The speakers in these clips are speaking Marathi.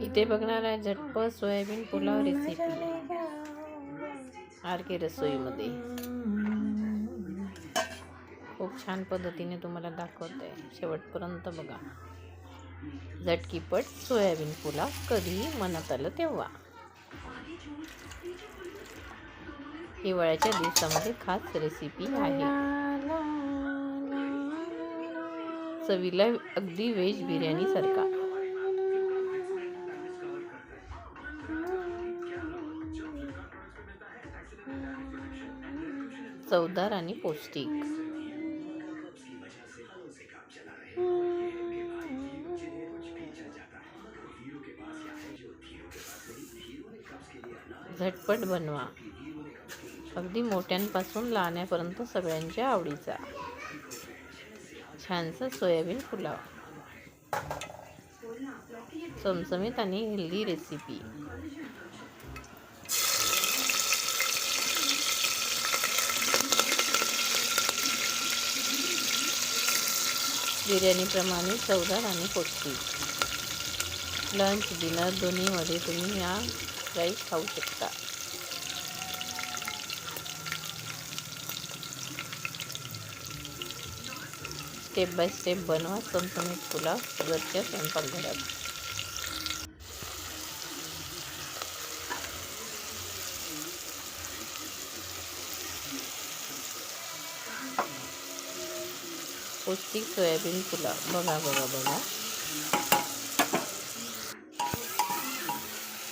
इथे बघणार आहे झटपट सोयाबीन पुलाव रेसिपी RK रसोईमध्ये. खूप छान पद्धतीने तुम्हाला दाखवते, शेवटपर्यंत बघा. झटकीपट सोयाबीन पुलाव कधीही मनात आलं तेव्हा. हिवाळ्याच्या दिवसामध्ये खास रेसिपी आहे. चवीला अगदी व्हेज बिर्याणी सारखा. चवदार आणि पौष्टिक. झटपट बनवा. अगदी मोठ्यांपासून लहान्यापर्यंत सगळ्यांच्या आवडीचा छानसा सोयाबीन पुलाव. चमचमीत आणि हेल्दी रेसिपी. बिर्याणीप्रमाणे चवदार आणि पौष्टिक. लंच डिनर दोन्हीमध्ये तुम्ही हा राईस खाऊ शकता. स्टेप बाय स्टेप बनवा चमचमीत पुलाव घरच्या स्वयंपाकघरात. पौष्टिक सोयाबीन पुलाव. बघा.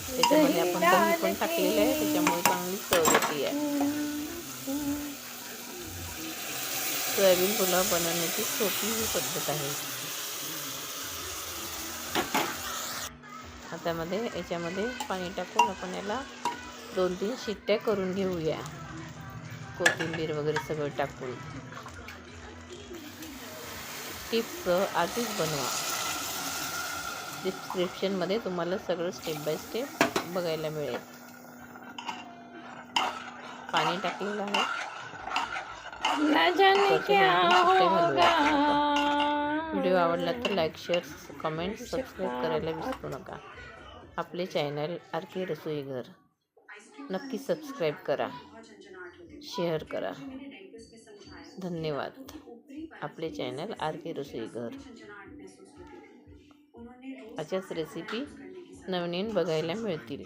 त्याच्यामध्ये आपण दही पण टाकलेलं आहे, त्याच्यामुळे चांगली चव येते आहे. सोयाबीन पुलाव बनवण्याची सोपी ही पद्धत आहे. आता याच्यामध्ये पाणी टाकून आपण याला 2-3 शिट्ट्या करून घेऊया. कोथिंबीर वगैरे सगळं टाकून. टिप्स आधीच बनवा. डिस्क्रिप्शनमध्ये तुम्हाला सगळं स्टेप बाय स्टेप बघायला मिळेल. पाणी टाकलेलं आहे. व्हिडिओ आवडला तर लाईक, शेअर, कमेंट, सबस्क्राईब करायला विसरू नका. आपले चॅनल RK रसोईघर नक्की सबस्क्राईब करा, शेअर करा. धन्यवाद. आपले चॅनल RK रसोईघर. अशाच रेसिपी नवीन बघायला मिळतील.